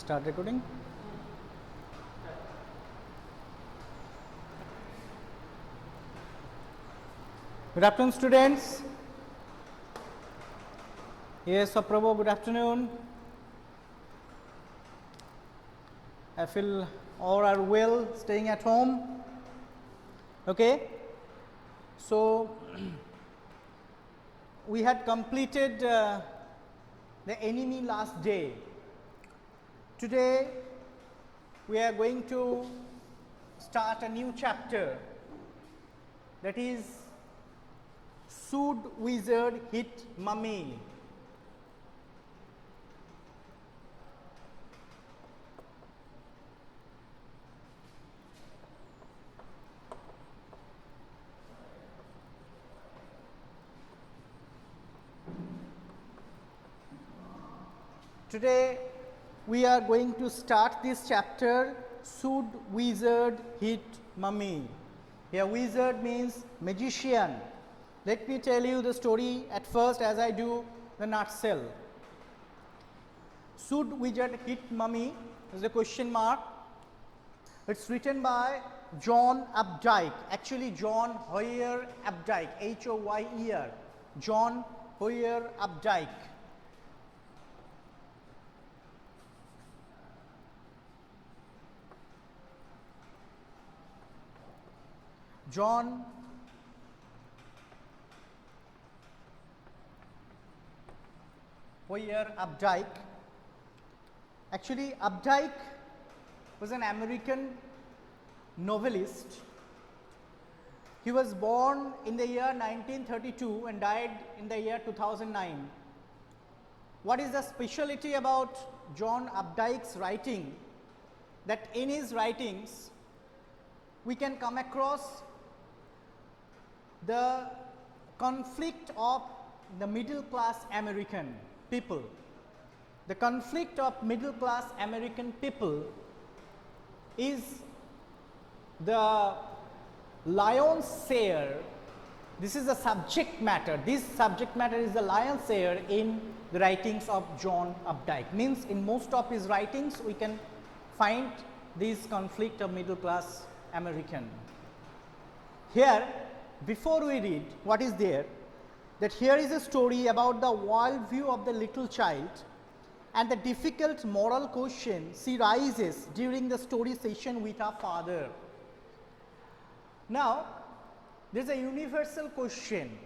Start recording. Good afternoon, students. Yes, Prabhu, good afternoon. I feel all are well, staying at home. Okay. So, we had completed the enemy last day. Today, we are going to start a new chapter, that is Should Wizard Hit Mummy? Today, we are going to start this chapter, Should Wizard Hit Mummy? Here, wizard means magician. Let me tell you the story at first as I do the nutshell. Should wizard hit mummy is a question mark. It's written by John Updike, actually John Hoyer Updike, H-O-Y-E-R, John Hoyer Updike. John Hoyer Updike. Actually, Updike was an American novelist. He was born in the year 1932 and died in the year 2009. What is the specialty about John Updike's writing? That in his writings, we can come across the conflict of the middle class American people. The conflict of middle class American people is the lion's share. This is the subject matter. This subject matter is the lion's share in the writings of John Updike. Means in most of his writings we can find this conflict of middle class American. Here, before we read what is there, that here is a story about the world view of the little child and the difficult moral question she raises during the story session with her father. Now, there is a universal question.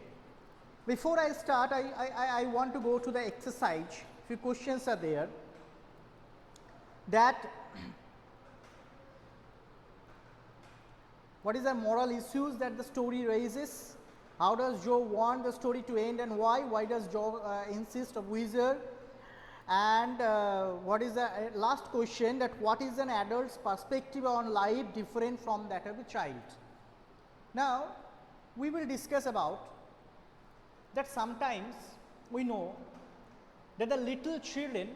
Before I start, I want to go to the exercise. Few questions are there. That what is the moral issues that the story raises? How does Joe want the story to end and why? Why does Joe insist on wizard? And what is the last question, that what is an adult's perspective on life different from that of a child? Now, we will discuss about that. Sometimes we know that the little children,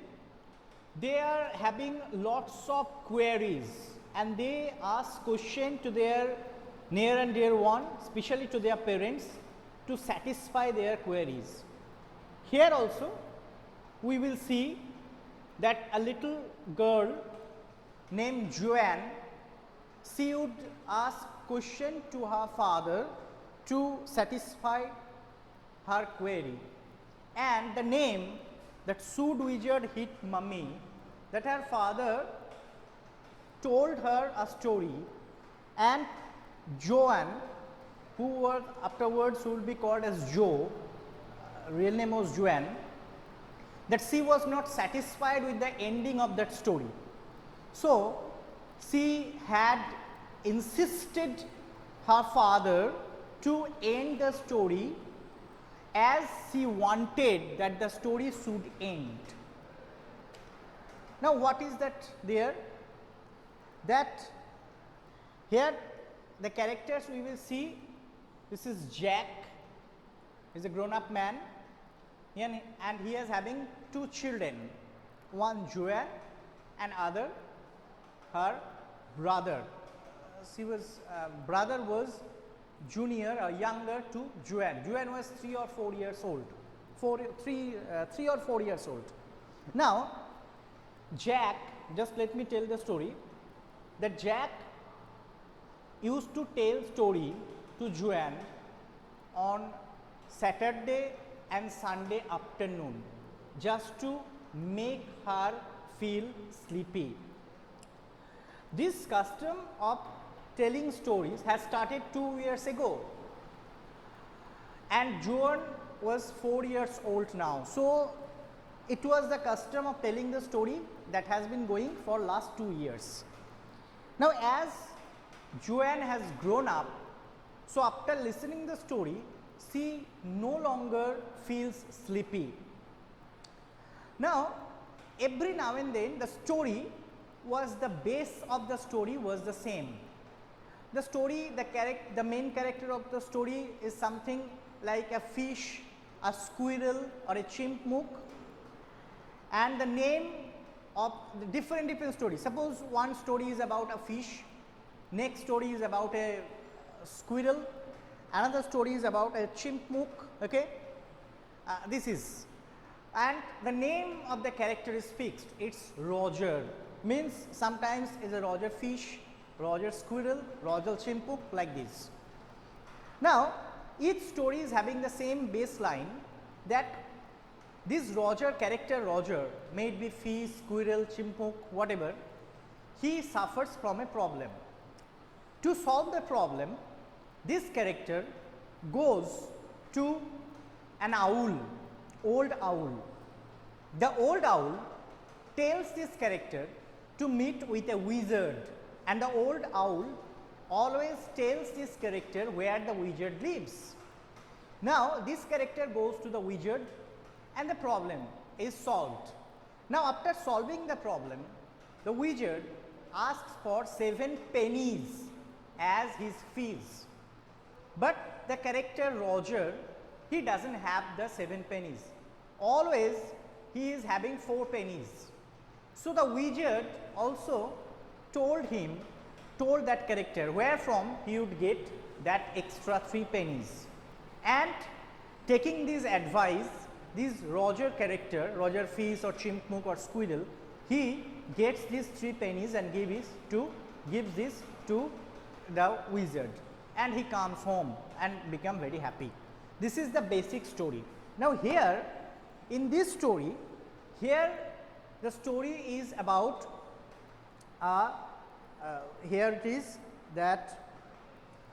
they are having lots of queries and they ask question to their near and dear one, especially to their parents, to satisfy their queries. Here also we will see that a little girl named Joanne, she would ask question to her father to satisfy her query, and the name that Should Wizard Hit Mummy, that her father told her a story, and Joanne, who was afterwards will be called as Joe, real name was Joanne, that she was not satisfied with the ending of that story. So, she had insisted her father to end the story as she wanted that the story should end. Now, what is that there? That here the characters we will see, this is Jack, he is a grown up man, and he is having two children, one Joanne and other her brother. Brother was junior or younger to Joanne. Joanne was 3 or 4 years old. 3 or 4 years old. Now, Jack just let me tell the story, that Jack used to tell story to Joanne on Saturday and Sunday afternoon just to make her feel sleepy. This custom of telling stories has started 2 years ago, and Joan was 4 years old now. So, it was the custom of telling the story that has been going for last 2 years. Now, as Joanne has grown up, so after listening the story, she no longer feels sleepy. Now, every now and then the story was, the base of the story was the same. The story, the main character of the story is something like a fish, a squirrel or a chipmunk, and the name of the different stories. Suppose one story is about a fish, next story is about a squirrel, another story is about a chipmunk, okay. This is, and the name of the character is fixed, it's Roger, means sometimes is a Roger fish, Roger squirrel, Roger chipmunk, like this. Now, each story is having the same baseline, that this Roger character, Roger, may it be fish, squirrel, chipmunk, whatever, he suffers from a problem. To solve the problem, this character goes to an owl, old owl. The old owl tells this character to meet with a wizard, and the old owl always tells this character where the wizard lives. Now, this character goes to the wizard and the problem is solved. Now, after solving the problem, the wizard asks for 7 pennies as his fees. But the character Roger, he doesn't have the 7 pennies. Always he is having 4 pennies. So, the wizard also told that character where from he would get that extra 3 pennies. And taking this advice, this Roger character, Roger fish or chipmunk or squirrel, he gets these 3 pennies and gives this to the wizard, and he comes home and become very happy. This is the basic story. Now, here in this story, here the story is about here it is that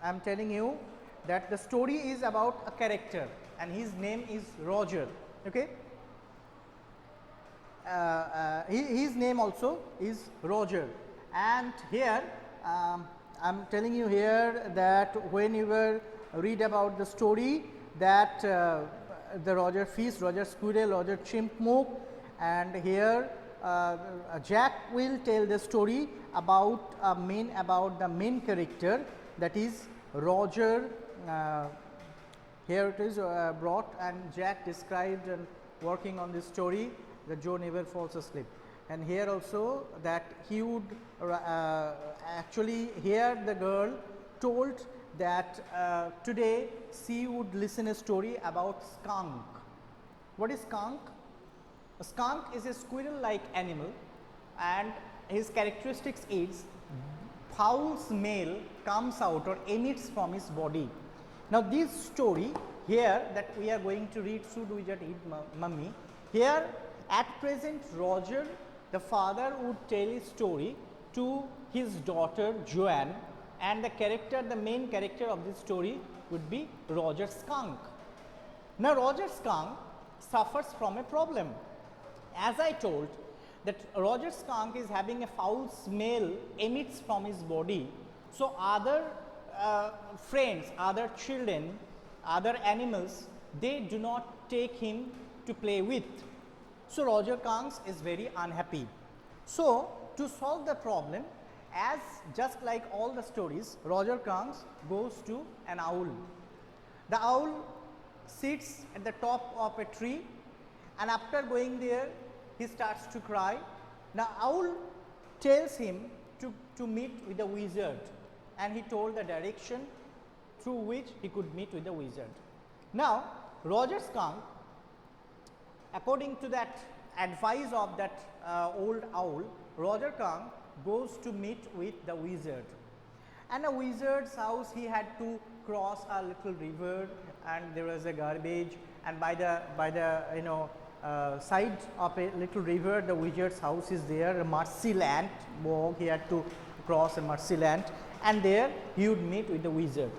I am telling you that the story is about a character and his name is Roger, okay. His name also is Roger, and here I am telling you here that when you will read about the story, that the Roger fish, Roger squirrel, Roger chipmunk, and here Jack will tell the story about the main character, that is Roger. Here it is brought, and Jack described and working on this story that Joe never falls asleep. And here also that he would actually, here the girl told that today she would listen a story about skunk. What is skunk? A skunk is a squirrel like animal, and his characteristics is foul smell comes out or emits from his body. Now, this story here that we are going to read, Should Wizard Eat Mummy, here at present Roger, the father, would tell his story to his daughter Joanne, and the main character of this story would be Roger Skunk. Now, Roger Skunk suffers from a problem. As I told, that Roger Skunk is having a foul smell emits from his body. So, other friends, other children, other animals, they do not take him to play with. So, Roger Skunk is very unhappy. So, to solve the problem, as just like all the stories, Roger Skunk goes to an owl. The owl sits at the top of a tree, and after going there, he starts to cry. Now, owl tells him to meet with the wizard, and he told the direction through which he could meet with the wizard. Now, Roger Skunk, according to that advice of that old owl, Roger Kang goes to meet with the wizard. And a wizard's house, he had to cross a little river, and there was a garbage, and by the side of a little river, the wizard's house is there, a marshy land bog, he had to cross a marshy land, and there he would meet with the wizard.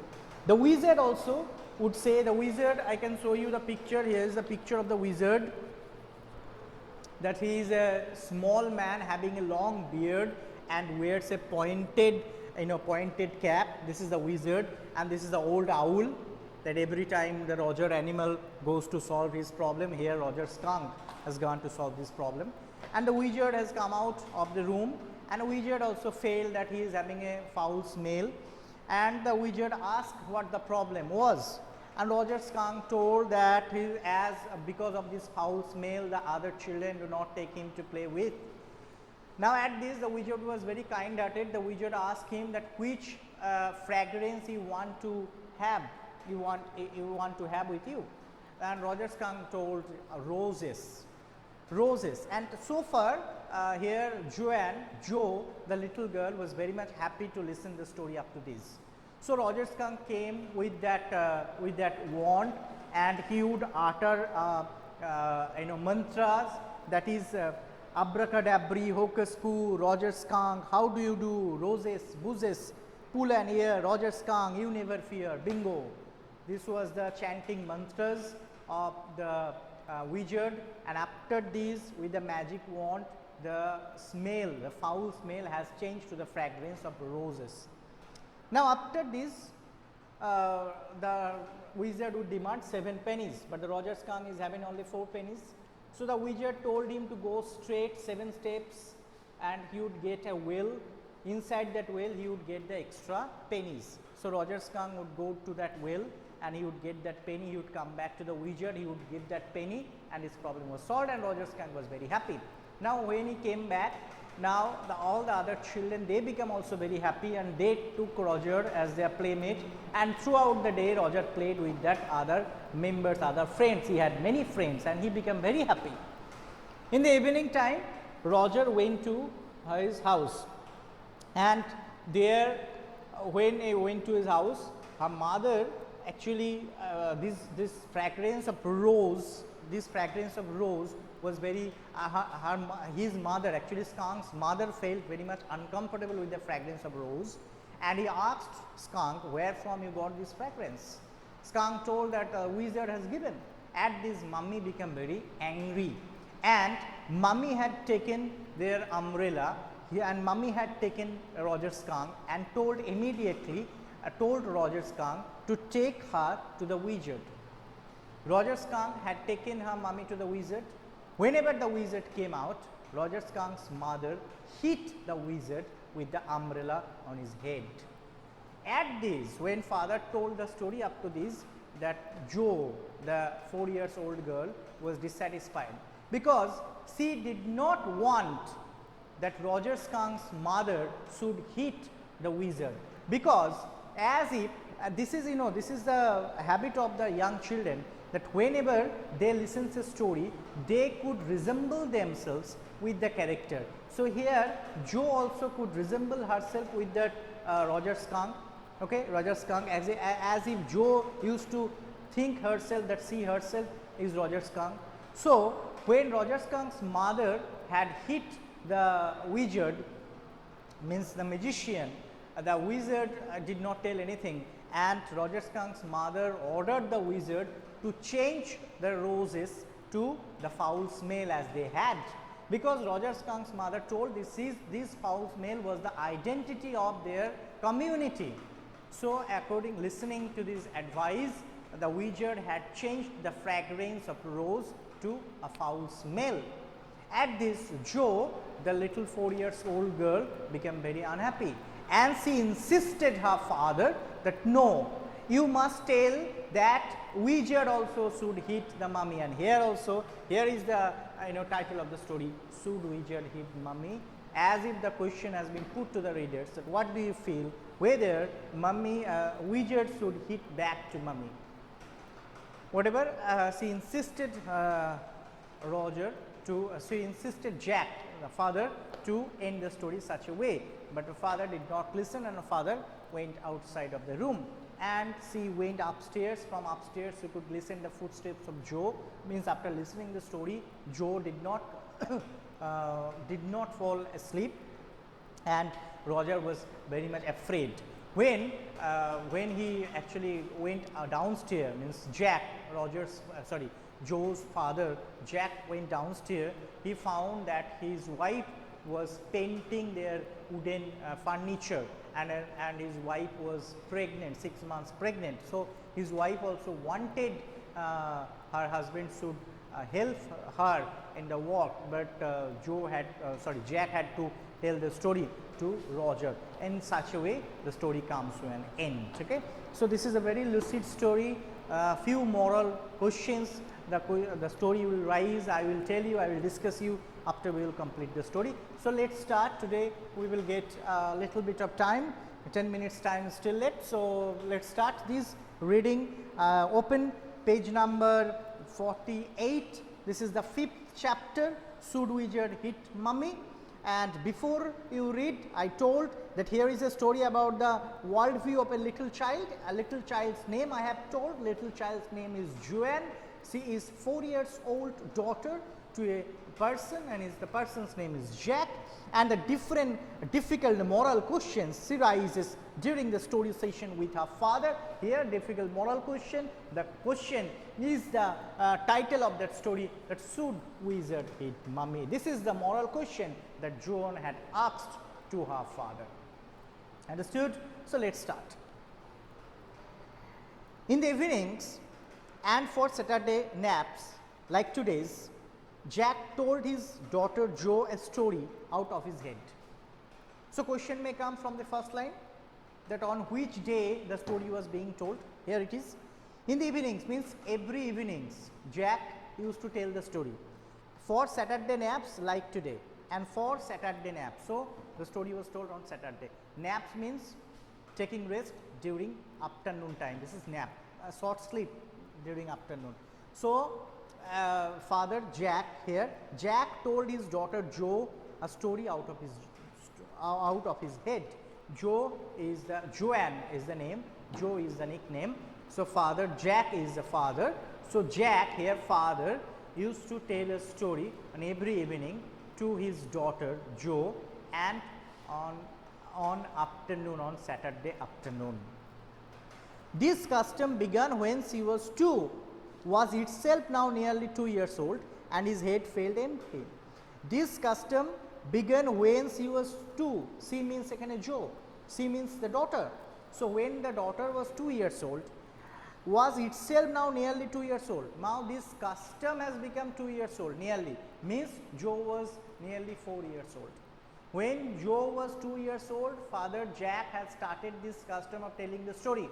The wizard also would say, the wizard, I can show you the picture, here is the picture of the wizard, that he is a small man having a long beard and wears a pointed cap. This is the wizard, and this is the old owl, that every time the Roger animal goes to solve his problem, here Roger skunk has gone to solve this problem. And the wizard has come out of the room, and the wizard also failed, that he is having a foul smell, and the wizard asked what the problem was, and Roger skunk told that because of this foul smell, the other children do not take him to play with. Now at this, the wizard was very kind hearted. The wizard asked him that which fragrance you want to have, you want to have with you, and Roger skunk told roses. And so far here Joe, the little girl, was very much happy to listen the story up to this. So Roger skunk came with that wand, and he would utter mantras, that is abracadabra, hocus pocus, Roger skunk, how do you do, roses, buzzes, pull an ear, Roger skunk, you never fear, bingo. This was the chanting mantras of the wizard, and after this, with the magic wand, the smell, the foul smell has changed to the fragrance of roses. Now after this, the wizard would demand 7 pennies, but the Roger skunk is having only 4 pennies. So the wizard told him to go straight 7 steps, and he would get a well. Inside that well, he would get the extra pennies. So Roger skunk would go to that well, and he would get that penny. He would come back to the wizard, he would give that penny, and his problem was solved, and Roger skunk was very happy. Now when he came back, now all the other children, they become also very happy, and they took Roger as their playmate, and throughout the day Roger played with that other members, other friends. He had many friends, and he became very happy. In the evening time, Roger went to his house, and there when he went to his house, her mother actually this fragrance of rose was very his mother, actually skunk's mother, felt very much uncomfortable with the fragrance of rose, and he asked skunk, where from you got this fragrance? Skunk told that wizard has given. At this, mummy became very angry, and mummy had taken their umbrella, and mummy had taken Roger skunk and told Roger skunk to take her to the wizard. Roger skunk had taken her mummy to the wizard. Whenever the wizard came out, Roger skunk's mother hit the wizard with the umbrella on his head. At this, when father told the story up to this, that Joe, the 4-year-old girl, was dissatisfied, because she did not want that Roger skunk's mother should hit the wizard, because as if this is the habit of the young children, that whenever they listen to a story, they could resemble themselves with the character. So here Joe also could resemble herself with that Roger skunk, okay, Roger skunk, as if Joe used to think herself that she herself is Roger skunk. So when Roger skunk's mother had hit the wizard, means the magician, the wizard did not tell anything, and Roger skunk's mother ordered the wizard to change the roses to the foul smell as they had, because Roger skunk's mother told this foul smell was the identity of their community. So listening to this advice, the wizard had changed the fragrance of rose to a foul smell. At this, Joe, the little 4-year-old girl, became very unhappy, and she insisted her father that no, you must tell that wizard also should hit the mummy. And here is the title of the story, should wizard hit mummy, as if the question has been put to the readers that what do you feel, whether wizard should hit back to mummy. Whatever she insisted Roger to, she insisted Jack, the father, to end the story such a way, but the father did not listen, and the father went outside of the room, and she went upstairs. From upstairs she could listen the footsteps of Joe, means after listening the story, Joe did not fall asleep, and Roger was very much afraid. When he actually went downstairs, means Jack, Joe's father, Jack went downstairs, he found that his wife was painting their wooden furniture, and his wife was pregnant, 6 months pregnant. So his wife also wanted her husband should help her in the work, but Jack had to tell the story to Roger. In such a way, the story comes to an end. Okay, so this is a very lucid story. Few moral questions. The story will rise. I will tell you. I will discuss you after we will complete the story. So let's start. Today we will get a little bit of time. 10 minutes time is still left. So let's start this reading. Open page number 48. This is the 5th chapter. Should Wizard Hit Mummy? And before you read, I told that here is a story about the worldview of a little child. A little child's name I have told. Little child's name is Joanne. She is 4 years old daughter to a person, and the person's name is Jack. And the different difficult moral questions she raises during the story session with her father. Here, difficult moral question. The question is the title of that story, that should wizard hit mummy. This is the moral question that Joan had asked to her father. Understood? So let's start. In the evenings and for Saturday naps like today's, Jack told his daughter Jo a story out of his head. So question may come from the first line, that on which day the story was being told. Here it is. In the evenings means every evenings Jack used to tell the story. For Saturday naps like today, and for Saturday naps. So the story was told on Saturday. Naps means taking rest during afternoon time. This is nap, a short sleep during afternoon. So father Jack here, Jack told his daughter Jo a story out of his head. Joanne is the name, Jo is the nickname. So father Jack is the father. So Jack here, father, used to tell a story on every evening to his daughter Jo, and on Saturday afternoon. This custom began when she was 2, was itself now nearly 2 years old, and his head felt empty. This custom began when she was 2. She means Jo. She means the daughter. So when the daughter was 2 years old, was itself now nearly 2 years old. Now this custom has become 2 years old, nearly, means Jo was nearly 4 years old. When Jo was 2 years old, father Jack had started this custom of telling the story.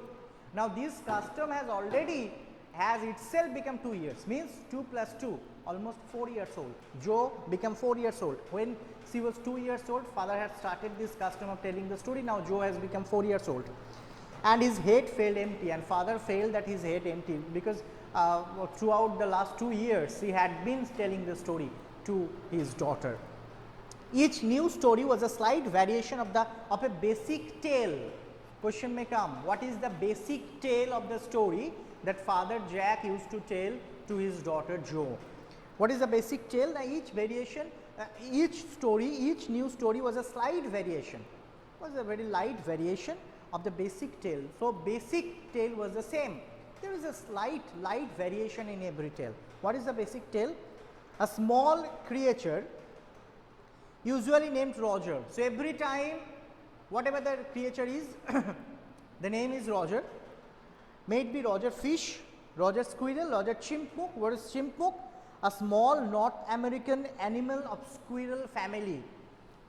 Now this custom has itself become 2 years, means 2 plus 2, almost 4 years old. Jo became 4 years old. When she was 2 years old, father had started this custom of telling the story. Now Jo has become 4 years old. And his head felt empty, and father felt that his head empty, because throughout the last 2 years he had been telling the story to his daughter. Each new story was a slight variation of a basic tale. Question may come, what is the basic tale of the story that father Jack used to tell to his daughter Jo? What is the basic tale? Each variation, each new story was a slight variation, was a very light variation of the basic tale. So basic tale was the same. There is a light variation in every tale. What is the basic tale? A small creature, usually named Roger. So every time, whatever the creature is, the name is Roger. May it be Roger fish, Roger squirrel, Roger chipmunk. What is chipmunk? A small North American animal of squirrel family.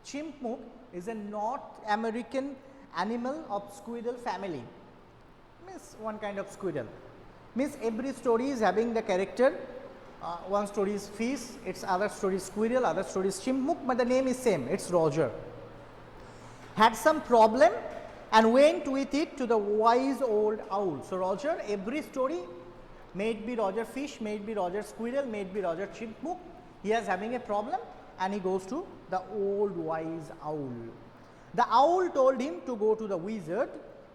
Chipmunk is a North American animal of squirrel family, means one kind of squirrel. Means every story is having the character. One story is fish, its other story is squirrel, other story is chipmunk, but the name is same, it's Roger. Had some problem and went with it to the wise old owl. So Roger, every story, may it be Roger fish, may it be Roger squirrel, may it be Roger chipmunk, he is having a problem and he goes to the old wise owl. The owl told him to go to the wizard,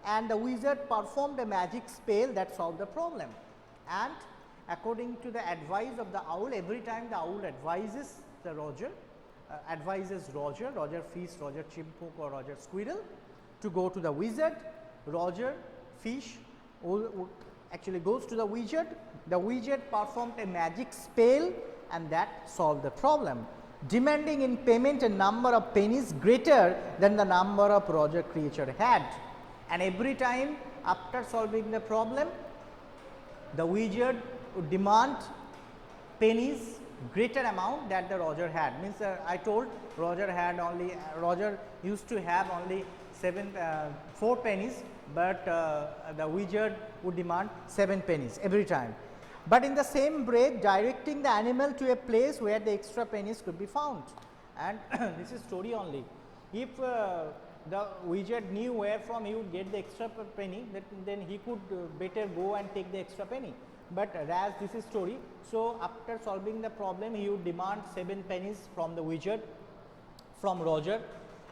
and the wizard performed a magic spell that solved the problem. And according to the advice of the owl, every time the owl advises the Roger, Roger Fish, Roger Chipmunk or Roger Squirrel to go to the wizard, Roger Fish actually goes to the wizard performed a magic spell and that solved the problem, demanding in payment a number of pennies greater than the number of Roger creature had. And every time after solving the problem, the wizard would demand pennies greater amount that the Roger had. Means I told Roger had only Roger used to have only 4 pennies, but the wizard would demand 7 pennies every time. But in the same breath, directing the animal to a place where the extra pennies could be found. And this is story only. If the wizard knew where from he would get the extra penny, then he could better go and take the extra penny. But as this is story, so after solving the problem, he would demand 7 pennies from the wizard, from Roger,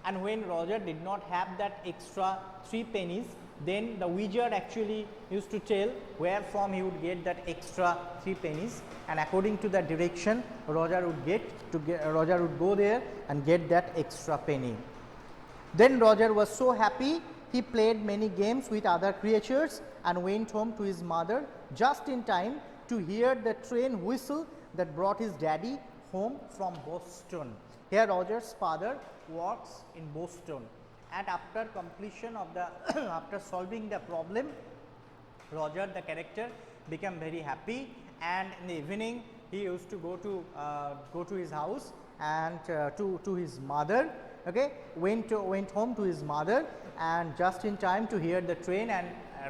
and when Roger did not have that extra 3 pennies, then the wizard actually used to tell where from he would get that extra 3 pennies, and according to the direction Roger would go there and get that extra penny. Then Roger was so happy, he played many games with other creatures and went home to his mother just in time to hear the train whistle that brought his daddy home from Boston. Here Roger's father works in Boston, and after completion of the after solving the problem, Roger the character became very happy, and in the evening he used to go to his house and to his mother. Okay, went home to his mother, and just in time to hear the train, and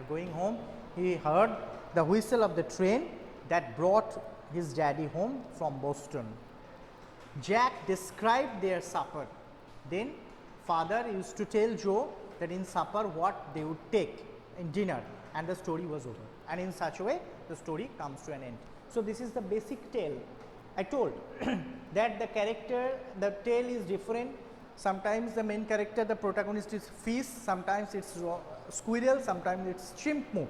going home he heard the whistle of the train that brought his daddy home from Boston. Jack described their supper. Then father used to tell Joe that in supper what they would take in dinner, and the story was over. And in such a way the story comes to an end. So this is the basic tale. I told that the tale is different. Sometimes the main character, the protagonist is fish, sometimes it's squirrel, sometimes it's chipmunk.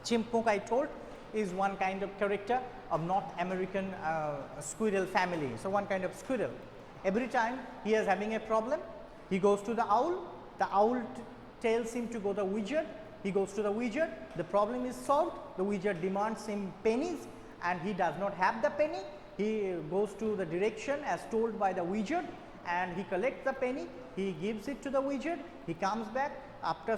Chipmunk, I told, is one kind of character of North American squirrel family. So one kind of squirrel. Every time he is having a problem, he goes to the owl tells him to go to the wizard, he goes to the wizard, the problem is solved, the wizard demands him pennies and he does not have the penny, he goes to the direction as told by the wizard and he collects the penny, he gives it to the wizard, he comes back, after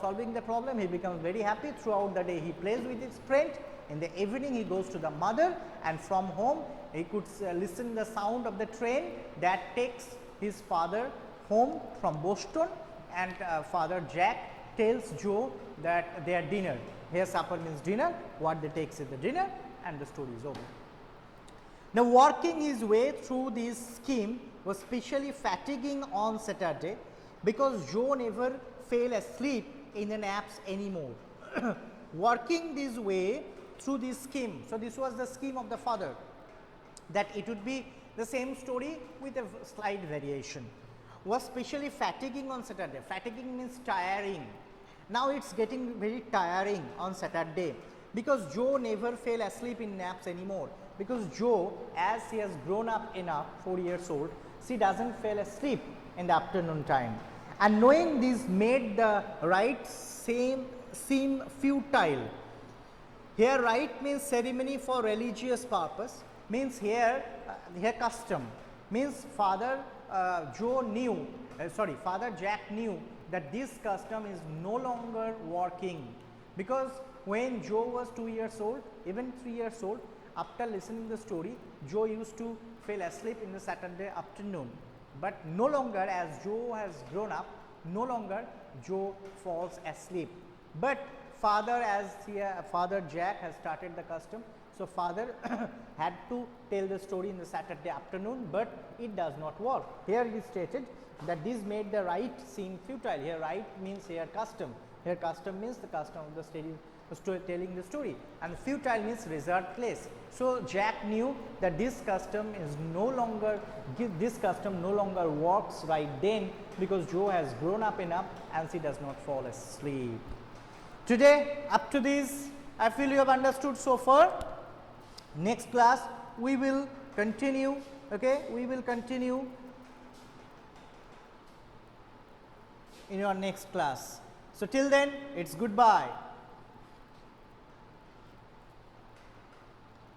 solving the problem he becomes very happy. Throughout the day he plays with his friend, in the evening he goes to the mother, and from home he could listen the sound of the train that takes his father home from Boston, and father Jack tells Joe that their dinner, here supper means dinner, what they takes is the dinner, and the story is over. Now working his way through this scheme was especially fatiguing on Saturday because Joe never fell asleep in the naps anymore. Working this way through this scheme, so this was the scheme of the father, that it would be the same story with a slight variation, was especially fatiguing on Saturday. Fatiguing means tiring. Now it's getting very tiring on Saturday because Joe never fell asleep in naps anymore, because Joe, as he has grown up enough, 4 years old, she doesn't fall asleep in the afternoon time, and knowing this made the rite seem futile. Here rite means ceremony for religious purpose, means here custom, means Father Jack knew that this custom is no longer working, because when Joe was 2 years old, even 3 years old, after listening the story, Joe used to fall asleep in the Saturday afternoon, but no longer, as Joe has grown up, no longer Joe falls asleep. But Father Jack has started the custom, so father had to tell the story in the Saturday afternoon, but it does not work. Here he stated that this made the rite seem futile. Here rite means here custom. Here custom means the custom of the telling the story, and futile means reserved place. So Jack knew that this custom no longer works right then, because Joe has grown up enough and she does not fall asleep. Today, up to this, I feel you have understood so far. Next class we will continue. Okay, we will continue in your next class. So till then, it's goodbye.